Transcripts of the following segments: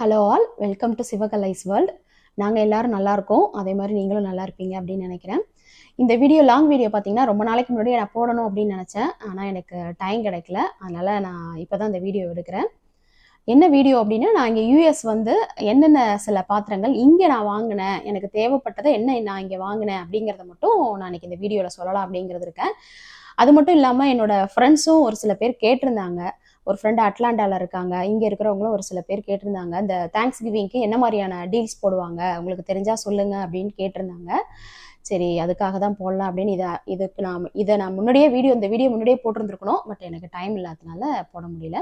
Hello all, welcome to Sivakalai's world. நாங்கள் எல்லாரும் நல்லா இருக்கோம், அதே மாதிரி நீங்களும் நல்லா இருப்பீங்க அப்படின்னு நினைக்கிறேன். இந்த வீடியோ லாங் வீடியோ பார்த்தீங்கன்னா ரொம்ப நாளைக்கு முன்னாடி நான் போடணும் அப்படின்னு நினச்சேன். ஆனால் எனக்கு டைம் கிடைக்கல, அதனால் நான் இப்போ தான் இந்த வீடியோ எடுக்கிறேன். என்ன வீடியோ அப்படின்னா, நான் இங்கே யூஎஸ் வந்து என்னென்ன சில பாத்திரங்கள் இங்கே நான் வாங்கினேன், எனக்கு தேவைப்பட்டதை என்ன நான் இங்கே வாங்கினேன் அப்படிங்கிறத மட்டும் நான் இன்னைக்கு இந்த வீடியோவில் சொல்லலாம் அப்படிங்கிறது இருக்கேன். அது மட்டும் இல்லாமல் என்னோட ஃப்ரெண்ட்ஸும் ஒரு சில பேர் கேட்டிருந்தாங்க. ஒரு ஃப்ரெண்டு அட்லாண்டாவில் இருக்காங்க, இங்கே இருக்கிறவங்களும் ஒரு சில பேர் கேட்டிருந்தாங்க, இந்த தேங்க்ஸ் கிவிங்க்கு என்ன மாதிரியான டீல்ஸ் போடுவாங்க உங்களுக்கு தெரிஞ்சால் சொல்லுங்க அப்படின்னு கேட்டிருந்தாங்க. சரி, அதுக்காக தான் போடலாம் அப்படின்னு இதை நான் முன்னாடியே இந்த வீடியோ முன்னாடியே போட்டிருந்துருக்கணும். பட் எனக்கு டைம் இல்லாததுனால போட முடியல.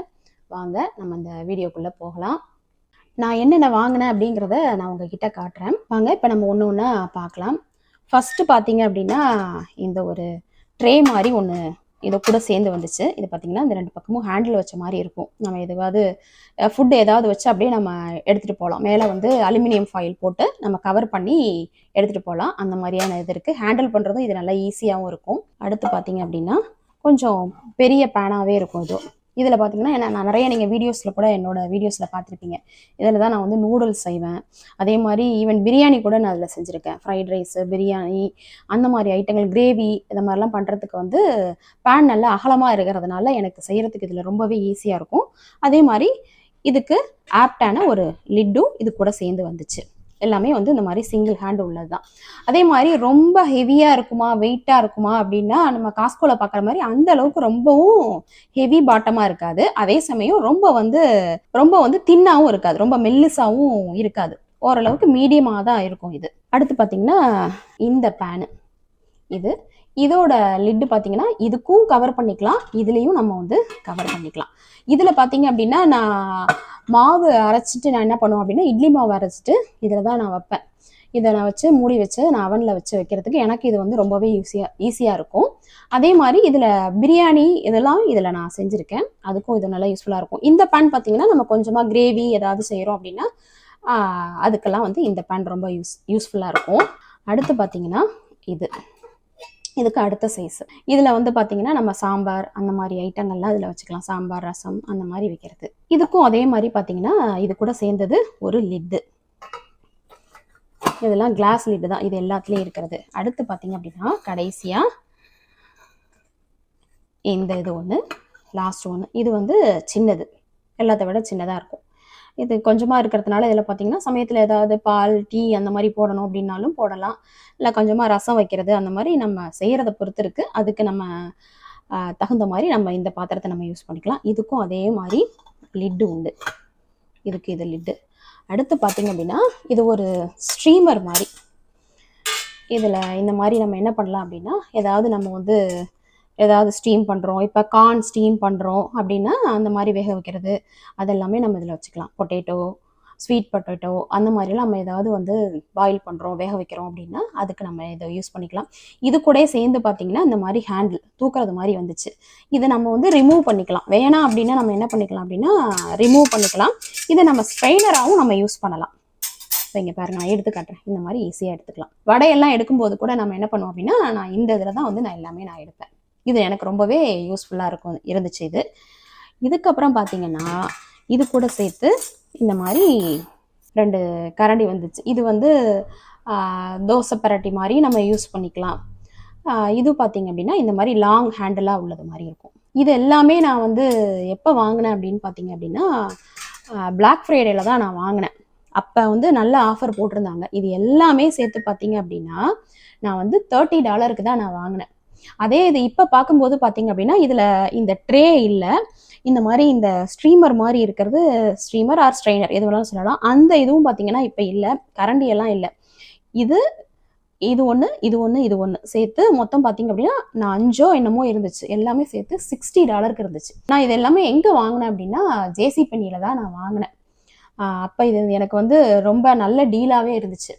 வாங்க நம்ம இந்த வீடியோக்குள்ளே போகலாம். நான் என்னென்ன வாங்கினேன் அப்படிங்கிறத நான் உங்ககிட்ட காட்டுறேன். வாங்க இப்போ நம்ம ஒன்று ஒன்றா பார்க்கலாம். ஃபஸ்ட்டு பார்த்தீங்க அப்படின்னா, இந்த ஒரு ட்ரே மாதிரி ஒன்று இதை கூட சேர்ந்து வந்துச்சு. இது பார்த்தீங்கன்னா இந்த ரெண்டு பக்கமும் ஹேண்டில் வச்ச மாதிரி இருக்கும். நம்ம எதுவாவது ஃபுட் ஏதாவது வச்சு அப்படியே நம்ம எடுத்துகிட்டு போகலாம். மேலே வந்து அலுமினியம் ஃபாயில் போட்டு நம்ம கவர் பண்ணி எடுத்துகிட்டு போகலாம். அந்த மாதிரியான இது இருக்குது. ஹேண்டில் பண்ணுறதும் இது நல்லா ஈஸியாகவும் இருக்கும். அடுத்து பார்த்தீங்க அப்படின்னா கொஞ்சம் பெரிய பேனாகவே இருக்கும் இது. இதில் பார்த்தீங்கன்னா நான் நிறைய நீங்கள் வீடியோஸில் கூட என்னோட வீடியோஸில் பார்த்துருப்பீங்க. இதில் தான் நான் வந்து நூடுல்ஸ் செய்வேன். அதே மாதிரி ஈவன் பிரியாணி கூட நான் அதில் செஞ்சுருக்கேன். ஃப்ரைட் ரைஸு, பிரியாணி, அந்த மாதிரி ஐட்டங்கள், கிரேவி, இந்த மாதிரிலாம் பண்ணுறதுக்கு வந்து பேன் நல்லா அகலமாக இருக்கிறதுனால எனக்கு செய்கிறதுக்கு இதில் ரொம்பவே ஈஸியாக இருக்கும். அதே மாதிரி இதுக்கு ஆப்டான ஒரு லிட்டும் இது கூட சேர்ந்து வந்துச்சு. எல்லாமே வந்து இந்த மாதிரி சிங்கிள் ஹேண்ட் உள்ளது தான். அதே மாதிரி ரொம்ப ஹெவியாக இருக்குமா, வெயிட்டாக இருக்குமா அப்படின்னா நம்ம காஸ்கோவில் பார்க்குற மாதிரி அந்த அளவுக்கு ரொம்பவும் ஹெவி பாட்டமாக இருக்காது. அதே சமயம் ரொம்ப வந்து தின்னாகவும் இருக்காது, ரொம்ப மெல்லிசாவும் இருக்காது. ஓரளவுக்கு மீடியமாக தான் இருக்கும் இது. அடுத்து பார்த்தீங்கன்னா இந்த பேனு, இதோட லிட்டு பார்த்தீங்கன்னா இதுக்கும் கவர் பண்ணிக்கலாம், இதுலேயும் நம்ம வந்து கவர் பண்ணிக்கலாம். இதில் பார்த்தீங்க அப்படின்னா நான் மாவு அரைச்சிட்டு நான் என்ன பண்ணுவேன் அப்படின்னா, இட்லி மாவு அரைச்சிட்டு இதில் தான் நான் வைப்பேன். இதை நான் வச்சு மூடி வச்சு நான் அவனில் வச்சு வைக்கிறதுக்கு எனக்கு இது வந்து ரொம்பவே ஈஸியாக இருக்கும். அதே மாதிரி இதில் பிரியாணி இதெல்லாம் இதில் நான் செஞ்சுருக்கேன், அதுக்கும் இது நல்லா யூஸ்ஃபுல்லாக இருக்கும். இந்த பேன் பார்த்தீங்கன்னா நம்ம கொஞ்சமாக கிரேவி ஏதாவது செய்கிறோம் அப்படின்னா அதுக்கெல்லாம் வந்து இந்த பேன் ரொம்ப யூஸ்ஃபுல்லாக இருக்கும். அடுத்து பார்த்தீங்கன்னா இதுக்கு அடுத்த சைஸ். இதில் வந்து பார்த்தீங்கன்னா நம்ம சாம்பார் அந்த மாதிரி ஐட்டங்கள்லாம் இதில் வச்சுக்கலாம். சாம்பார், ரசம் அந்த மாதிரி வைக்கிறது. இதுக்கும் அதே மாதிரி பார்த்தீங்கன்னா இது கூட சேர்ந்தது ஒரு லிட்டு. இதெல்லாம் கிளாஸ் லிட்டு தான், இது எல்லாத்துலேயும் இருக்கிறது. அடுத்து பார்த்தீங்க அப்படின்னா கடைசியாக இது ஒன்று, லாஸ்ட் ஒன்று. இது வந்து சின்னது, எல்லாத்த விட சின்னதாக இருக்கும். இது கொஞ்சமாக இருக்கிறதுனால இதில் பார்த்தீங்கன்னா சமயத்தில் ஏதாவது பால், டீ அந்த மாதிரி போடணும் அப்படின்னாலும் போடலாம். இல்லை கொஞ்சமாக ரசம் வைக்கிறது, அந்த மாதிரி நம்ம செய்கிறத பொறுத்து இருக்குது. அதுக்கு நம்ம தகுந்த மாதிரி நம்ம இந்த பாத்திரத்தை நம்ம யூஸ் பண்ணிக்கலாம். இதுக்கும் அதே மாதிரி லிட்டு உண்டு. இதுக்கு இது லிட்டு. அடுத்து பார்த்தீங்க அப்படின்னா இது ஒரு ஸ்ட்ரீமர் மாதிரி. இதில் இந்த மாதிரி நம்ம என்ன பண்ணலாம் அப்படின்னா, ஏதாவது ஸ்டீம் பண்ணுறோம், இப்போ கார்ன் ஸ்டீம் பண்ணுறோம் அப்படின்னா அந்த மாதிரி வேக வைக்கிறது அதெல்லாமே நம்ம இதில் வச்சுக்கலாம். பொட்டேட்டோ, ஸ்வீட் பொட்டேட்டோ அந்த மாதிரிலாம் நம்ம ஏதாவது வந்து பாயில் பண்ணுறோம், வேக வைக்கிறோம் அப்படின்னா அதுக்கு நம்ம இதை யூஸ் பண்ணிக்கலாம். இது கூட சேர்ந்து பார்த்தீங்கன்னா இந்த மாதிரி ஹேண்டில் தூக்குறது மாதிரி வந்துச்சு. இதை நம்ம வந்து ரிமூவ் பண்ணிக்கலாம். வேணாம் அப்படின்னா நம்ம என்ன பண்ணிக்கலாம் அப்படின்னா ரிமூவ் பண்ணிக்கலாம். இதை நம்ம ஸ்ட்ரெயினராகவும் நம்ம யூஸ் பண்ணலாம். இப்போ இங்கே பாருங்க, நான் எடுத்து காட்டுறேன். இந்த மாதிரி ஈஸியாக எடுத்துக்கலாம். வடையெல்லாம் எடுக்கும்போது கூட நம்ம என்ன பண்ணுவோம் அப்படின்னா, நான் இந்த இதில் தான் வந்து நான் எல்லாமே எடுப்பேன். இது எனக்கு ரொம்பவே யூஸ்ஃபுல்லாக இருந்துச்சு இது. இதுக்கப்புறம் பார்த்தீங்கன்னா இது கூட சேர்த்து இந்த மாதிரி 2 கரண்டி வந்துச்சு. இது வந்து தோசை பரட்டி மாதிரி நம்ம யூஸ் பண்ணிக்கலாம். இது பார்த்தீங்க அப்படின்னா இந்த மாதிரி லாங் ஹேண்டிலாக உள்ளது மாதிரி இருக்கும். இது எல்லாமே நான் வந்து எப்போ வாங்கினேன் அப்படின்னு பார்த்தீங்க அப்படின்னா பிளாக் ஃப்ரைடேல தான் நான் வாங்கினேன். அப்போ வந்து நல்ல ஆஃபர் போட்டிருந்தாங்க. இது எல்லாமே சேர்த்து பார்த்தீங்க அப்படின்னா நான் வந்து $30 தான் நான் வாங்கினேன். அதே இது இப்போ பார்க்கும்போது பார்த்தீங்க அப்படின்னா இதில் இந்த ட்ரே இல்லை, இந்த மாதிரி இந்த ஸ்ட்ரீமர் மாதிரி இருக்கிறது, ஸ்ட்ரீமர் ஆர் ஸ்ட்ரெயினர் எது வேணாலும் சொல்லலாம். அந்த இதுவும் பார்த்தீங்கன்னா இப்போ இல்லை, கரண்டி எல்லாம் இல்லை. இது ஒன்று சேர்த்து மொத்தம் பார்த்தீங்க அப்படின்னா நான் 5 என்னமோ இருந்துச்சு. எல்லாமே சேர்த்து $60 இருந்துச்சு. நான் இது எல்லாமே எங்கே வாங்கினேன் அப்படின்னா ஜேசி பென்னியில் தான் நான் வாங்கினேன். அப்போ இது எனக்கு வந்து ரொம்ப நல்ல டீலாகவே இருந்துச்சு.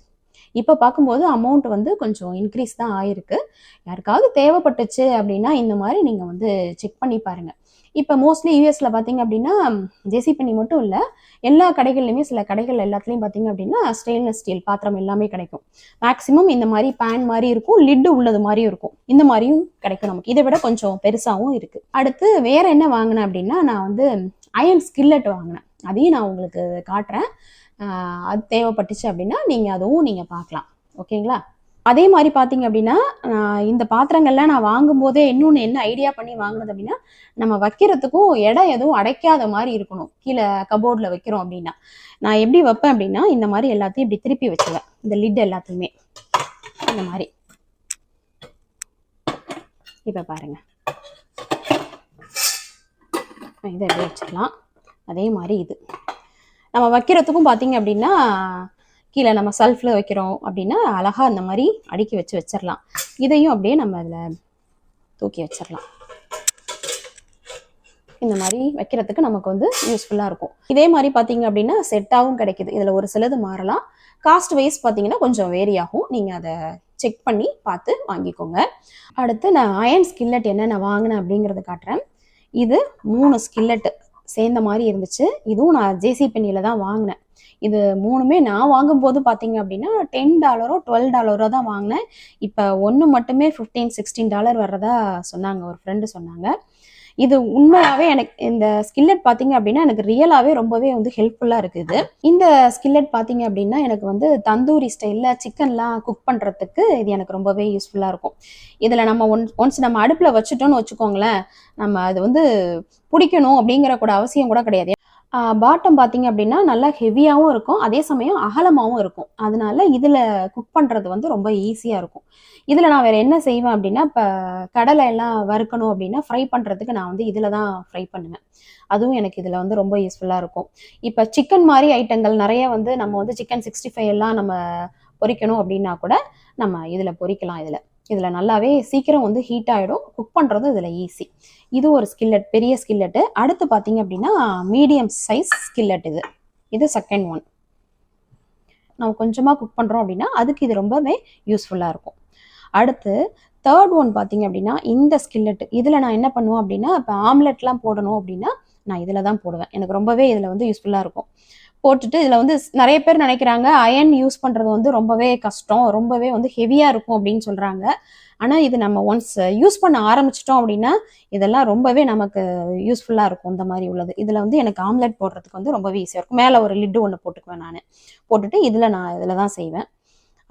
இப்போ பார்க்கும்போது அமௌண்ட் வந்து கொஞ்சம் இன்க்ரீஸ் தான் ஆயிருக்கு. யாருக்காவது தேவைப்பட்டுச்சு அப்படின்னா இந்த மாதிரி நீங்கள் வந்து செக் பண்ணி பாருங்கள். இப்போ மோஸ்ட்லி யூஎஸில் பார்த்தீங்க அப்படின்னா ஜேசி பென்னி மட்டும் இல்லை, எல்லா கடைகள்லையுமே சில கடைகள் எல்லாத்துலேயும் பார்த்தீங்க அப்படின்னா ஸ்டெயின்லெஸ் ஸ்டீல் பாத்திரம் எல்லாமே கிடைக்கும். மேக்ஸிமம் இந்த மாதிரி பேன் மாதிரி இருக்கும், லிட்டு உள்ளது மாதிரியும் இருக்கும். இந்த மாதிரியும் கிடைக்கும் நமக்கு. இதை விட கொஞ்சம் பெருசாகவும் இருக்குது. அடுத்து வேற என்ன வாங்கினேன் அப்படின்னா நான் வந்து அயன் ஸ்கில்லட் வாங்கினேன். அதையும் நான் உங்களுக்கு காட்டுறேன். அது தேவைப்பட்டுச்சு அப்படின்னா நீங்கள் அதுவும் நீங்கள் பார்க்கலாம். ஓகேங்களா? அதே மாதிரி பார்த்தீங்க அப்படின்னா இந்த பாத்திரங்கள்லாம் நான் வாங்கும்போதே இன்னொன்று என்ன ஐடியா பண்ணி வாங்கினது அப்படின்னா, நம்ம வைக்கிறதுக்கும் இடம் எதுவும் அடைக்காத மாதிரி இருக்கணும். கீழே கபோர்டில் வைக்கிறோம் அப்படின்னா நான் எப்படி வைப்பேன் அப்படின்னா, இந்த மாதிரி எல்லாத்தையும் இப்படி திருப்பி வச்சுருவேன். இந்த லிட் எல்லாத்தையுமே இந்த மாதிரி. இப்போ பாருங்க, இதை எப்படி வச்சுக்கலாம். அதே மாதிரி இது நம்ம வைக்கிறதுக்கும் பார்த்தீங்க அப்படின்னா, கீழே நம்ம செல்ஃபில் வைக்கிறோம் அப்படின்னா அழகாக அந்த மாதிரி அடுக்கி வச்சிடலாம். இதையும் அப்படியே நம்ம அதில் தூக்கி வச்சிடலாம். இந்த மாதிரி வைக்கிறதுக்கு நமக்கு வந்து யூஸ்ஃபுல்லாக இருக்கும். இதே மாதிரி பார்த்தீங்க அப்படின்னா செட்டாகவும் கிடைக்குது. இதில் ஒரு சிலது மாறலாம். காஸ்ட் வைஸ் பார்த்தீங்கன்னா கொஞ்சம் வேரி ஆகும். நீங்கள் அதை செக் பண்ணி பார்த்து வாங்கிக்கோங்க. அடுத்து நான் அயன் ஸ்கில்லட் என்ன நான் வாங்கினேன் அப்படிங்கிறத காட்டுறேன். இது 3 ஸ்கில்லட்டு சேர்ந்த மாதிரி இருந்துச்சு. இதுவும் நான் ஜேசி பென்னியில் தான் வாங்கினேன். இது 3மே நான் வாங்கும்போது பார்த்தீங்க அப்படின்னா $10 $12 தான் வாங்கினேன். இப்போ ஒன்று மட்டுமே $15-16 வர்றதா சொன்னாங்க, ஒரு ஃப்ரெண்டு சொன்னாங்க. இது உண்மையாகவே எனக்கு இந்த ஸ்கில்லட் பார்த்தீங்க அப்படின்னா எனக்கு ரியலாகவே ரொம்பவே வந்து ஹெல்ப்ஃபுல்லாக இருக்குது. இந்த ஸ்கில்லட் பார்த்தீங்க அப்படின்னா எனக்கு வந்து தந்தூரி ஸ்டைலில் சிக்கன்லாம் குக் பண்ணுறதுக்கு இது எனக்கு ரொம்பவே யூஸ்ஃபுல்லாக இருக்கும். இதில் நம்ம ஒன்ஸ் நம்ம அடுப்பில் வச்சுட்டோன்னு வச்சுக்கோங்களேன், நம்ம அது வந்து பிடிக்கணும் அப்படிங்கிற கூட அவசியம் கூட கிடையாது. பாட்டம் பார்த்தீங்க அப்படின்னா நல்லா ஹெவியாகவும் இருக்கும், அதே சமயம் அகலமாகவும் இருக்கும். அதனால இதில் குக் பண்ணுறது வந்து ரொம்ப ஈஸியாக இருக்கும். இதில் நான் வேறு என்ன செய்வேன் அப்படின்னா, இப்போ கடலை எல்லாம் வறுக்கணும் அப்படின்னா ஃப்ரை பண்ணுறதுக்கு நான் வந்து இதில் தான் ஃப்ரை பண்ணுவேன். அதுவும் எனக்கு இதில் வந்து ரொம்ப யூஸ்ஃபுல்லாக இருக்கும். இப்போ சிக்கன் மாதிரி ஐட்டங்கள் நிறைய வந்து நம்ம வந்து சிக்கன் 65 எல்லாம் நம்ம பொரிக்கணும் அப்படின்னா கூட நம்ம இதில் பொரிக்கலாம். இதில் நல்லாவே சீக்கிரம் வந்து ஹீட் ஆகிடும். குக் பண்ணுறதும் இதில் ஈஸி. இது ஒரு ஸ்கில்லட், பெரிய ஸ்கில்லட்டு. அடுத்து பார்த்தீங்க அப்படின்னா மீடியம் சைஸ் ஸ்கில்லட். இது செகண்ட் ஒன். நம்ம கொஞ்சமாக குக் பண்ணுறோம் அப்படின்னா அதுக்கு இது ரொம்பவே யூஸ்ஃபுல்லாக இருக்கும். அடுத்து தேர்ட் ஒன் பார்த்தீங்க அப்படின்னா இந்த ஸ்கில்லட். இதில் நான் என்ன பண்ணுவேன் அப்படின்னா, இப்போ ஆம்லெட்லாம் போடணும் அப்படின்னா நான் இதில் தான் போடுவேன். எனக்கு ரொம்பவே இதில் வந்து யூஸ்ஃபுல்லாக இருக்கும். போட்டுட்டு இதில் வந்து நிறைய பேர் நினைக்கிறாங்க அயன் யூஸ் பண்ணுறது வந்து ரொம்பவே கஷ்டம், ரொம்பவே வந்து ஹெவியாக இருக்கும் அப்படின்னு சொல்கிறாங்க. ஆனால் இது நம்ம ஒன்ஸ் யூஸ் பண்ண ஆரம்பிச்சிட்டோம் அப்படின்னா இதெல்லாம் ரொம்பவே நமக்கு யூஸ்ஃபுல்லாக இருக்கும். இந்த மாதிரி உள்ளது இதில் வந்து எனக்கு ஆம்லெட் போடுறதுக்கு வந்து ரொம்பவே ஈஸியாக இருக்கும். மேலே ஒரு லிட்டு ஒன்று போட்டுக்குவேன் நான். போட்டுட்டு நான் இதில் தான் செய்வேன்.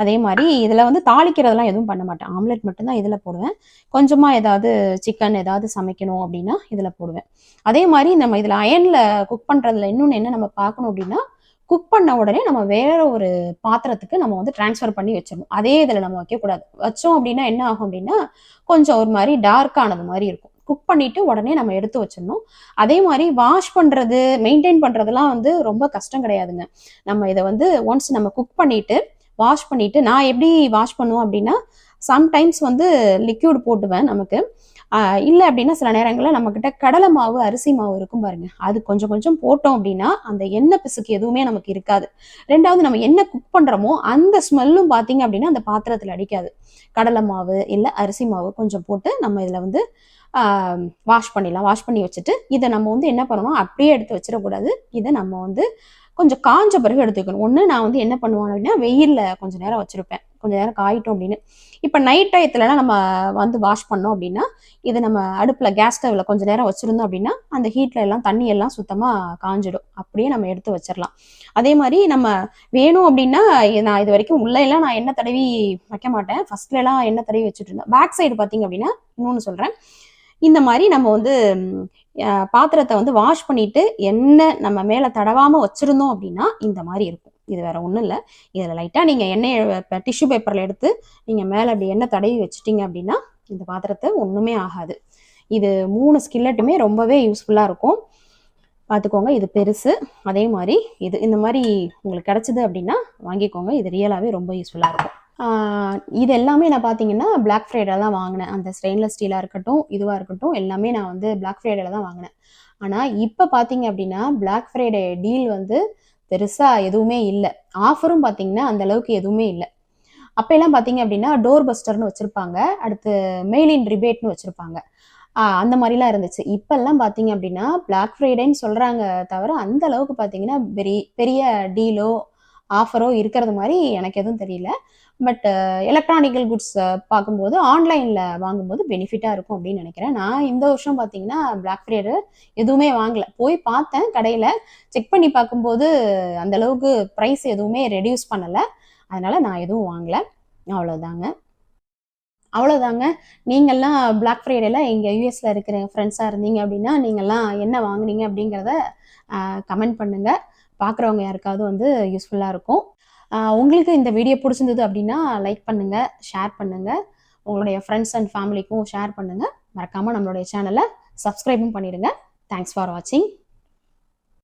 அதே மாதிரி இதில் வந்து தாளிக்கிறதெல்லாம் எதுவும் பண்ண மாட்டேன். ஆம்லெட் மட்டும்தான் இதில் போடுவேன். கொஞ்சமாக ஏதாவது சிக்கன் ஏதாவது சமைக்கணும் அப்படின்னா இதில் போடுவேன். அதே மாதிரி நம்ம இதில் அயனில் குக் பண்ணுறதுல இன்னொன்று என்ன நம்ம பார்க்கணும் அப்படின்னா, குக் பண்ண உடனே நம்ம வேற ஒரு பாத்திரத்துக்கு நம்ம வந்து டிரான்ஸ்ஃபர் பண்ணி வச்சிடணும். அதே இதில் நம்ம வைக்கக்கூடாது. வச்சோம் அப்படின்னா என்ன ஆகும் அப்படின்னா கொஞ்சம் ஒரு மாதிரி டார்க்கானது மாதிரி இருக்கும். குக் பண்ணிட்டு உடனே நம்ம எடுத்து வச்சிடணும். அதே மாதிரி வாஷ் பண்ணுறது மெயின்டைன் பண்ணுறதுலாம் வந்து ரொம்ப கஷ்டம் கிடையாதுங்க. நம்ம இதை வந்து ஒன்ஸ் நம்ம குக் பண்ணிட்டு வாஷ் பண்ணிட்டு நான் எப்படி வாஷ் பண்ணுவோம் அப்படின்னா, சம்டைம்ஸ் வந்து லிக்யூட் போட்டுவேன் நமக்கு. இல்லை அப்படின்னா சில நேரங்களில் நம்மக்கிட்ட கடலை மாவு அரிசி மாவு இருக்கும் பாருங்க, அது கொஞ்சம் கொஞ்சம் போட்டோம் அப்படின்னா அந்த எண்ணெய் பிசுக்கு எதுவுமே நமக்கு இருக்காது. ரெண்டாவது நம்ம என்ன குக் பண்ணுறோமோ அந்த ஸ்மெல்லும் பார்த்தீங்க அப்படின்னா அந்த பாத்திரத்தில் அடிக்காது. கடலை மாவு இல்லை அரிசி மாவு கொஞ்சம் போட்டு நம்ம இதில் வந்து வாஷ் பண்ணிடலாம். வாஷ் பண்ணி வச்சுட்டு இதை நம்ம வந்து என்ன பண்ணணும், அப்படியே எடுத்து வச்சிடக்கூடாது. இதை நம்ம வந்து கொஞ்சம் காஞ்ச பிறகு எடுத்துக்கணும். ஒன்று நான் வந்து என்ன பண்ணுவேன் அப்படின்னா வெயிலில் கொஞ்சம் நேரம் வச்சுருப்பேன், கொஞ்சம் நேரம் காயிட்டோம் அப்படின்னு. இப்போ நைட் டயத்துலலாம் நம்ம வந்து வாஷ் பண்ணோம் அப்படின்னா இது நம்ம அடுப்பில் கேஸ் ஸ்டவ்வில் கொஞ்சம் நேரம் வச்சுருந்தோம் அப்படின்னா அந்த ஹீட்டில் எல்லாம் தண்ணி எல்லாம் சுத்தமாக காஞ்சிடும். அப்படியே நம்ம எடுத்து வச்சிடலாம். அதே மாதிரி நம்ம வேணும் அப்படின்னா நான் இது வரைக்கும் உள்ளெல்லாம் நான் எண்ணெய் தடவி வைக்க மாட்டேன். ஃபர்ஸ்ட்லலாம் எண்ணெய் தடவி வச்சுட்டு இருந்தேன். பேக் சைடு பார்த்தீங்க அப்படின்னா இன்னொன்று சொல்கிறேன். இந்த மாதிரி நம்ம வந்து பாத்திரத்தை வந்து வாஷ் பண்ணிட்டு எண்ணெய் நம்ம மேலே தடவாமல் வச்சுருந்தோம் அப்படின்னா இந்த மாதிரி இருக்கும். இது வேற ஒன்றும் இல்லை. இதில் லைட்டாக நீங்கள் எண்ணெயை டிஷ்யூ பேப்பரில் எடுத்து நீங்கள் மேலே அப்படி எண்ணெய் தடவி வச்சுட்டீங்க அப்படின்னா இந்த பாத்திரத்தை ஒன்றுமே ஆகாது. இது 3 ஸ்கில்லட்டுமே ரொம்பவே யூஸ்ஃபுல்லாக இருக்கும். பார்த்துக்கோங்க, இது பெருசு. அதே மாதிரி இந்த மாதிரி உங்களுக்கு கிடச்சிது அப்படின்னா வாங்கிக்கோங்க. இது ரியலாகவே ரொம்ப யூஸ்ஃபுல்லாக இருக்கும். இது எல்லாமே நான் பார்த்தீங்கன்னா பிளாக் ஃப்ரைடேல தான் வாங்கினேன். அந்த ஸ்டெயின்லெஸ் ஸ்டீலாக இருக்கட்டும் இதுவாக இருக்கட்டும் எல்லாமே நான் வந்து பிளாக் ஃப்ரைடேல தான் வாங்கினேன். ஆனால் இப்போ பார்த்தீங்க அப்படின்னா பிளாக் ஃப்ரைடே டீல் வந்து பெருசாக எதுவுமே இல்லை. ஆஃபரும் பார்த்தீங்கன்னா அந்த அளவுக்கு எதுவுமே இல்லை. அப்போல்லாம் பார்த்தீங்க அப்படின்னா டோர் பஸ்டர்னு வச்சுருப்பாங்க, அடுத்து மெயில் இன் ரிபேட்னு வச்சுருப்பாங்க. அந்த மாதிரிலாம் இருந்துச்சு. இப்போல்லாம் பார்த்தீங்க அப்படின்னா பிளாக் ஃப்ரைடேன்னு சொல்கிறாங்க தவிர அந்த அளவுக்கு பார்த்தீங்கன்னா பெரிய டீலோ ஆஃபரோ இருக்கிறது மாதிரி எனக்கு எதுவும் தெரியல. பட் எலக்ட்ரானிக்கல் குட்ஸ் பார்க்கும்போது ஆன்லைனில் வாங்கும்போது பெனிஃபிட்டாக இருக்கும் அப்படின்னு நினைக்கிறேன். நான் இந்த வருஷம் பார்த்தீங்கன்னா பிளாக் ஃப்ரைடே எதுவுமே வாங்கலை. போய் பார்த்தேன் கடையில், செக் பண்ணி பார்க்கும்போது அந்தளவுக்கு ப்ரைஸ் எதுவுமே ரெடியூஸ் பண்ணலை. அதனால் நான் எதுவும் வாங்கலை. அவ்வளோதாங்க. நீங்கள்லாம் பிளாக் ஃப்ரைடேல இங்கே யூஎஸில் இருக்கிற ஃப்ரெண்ட்ஸாக இருந்தீங்க அப்படின்னா நீங்கள்லாம் என்ன வாங்குனீங்க அப்படிங்கிறத கமெண்ட் பண்ணுங்கள். பார்க்குறவங்க யாருக்காவது வந்து யூஸ்ஃபுல்லாக இருக்கும். உங்களுக்கு இந்த வீடியோ பிடிச்சிருந்தது அப்படின்னா லைக் பண்ணுங்கள், ஷேர் பண்ணுங்கள், உங்களுடைய ஃப்ரெண்ட்ஸ் அண்ட் ஃபேமிலிக்கும் ஷேர் பண்ணுங்கள். மறக்காமல் நம்மளுடைய சேனலை சப்ஸ்கிரைபும் பண்ணிடுங்க. தேங்க்ஸ் ஃபார் வாட்சிங்.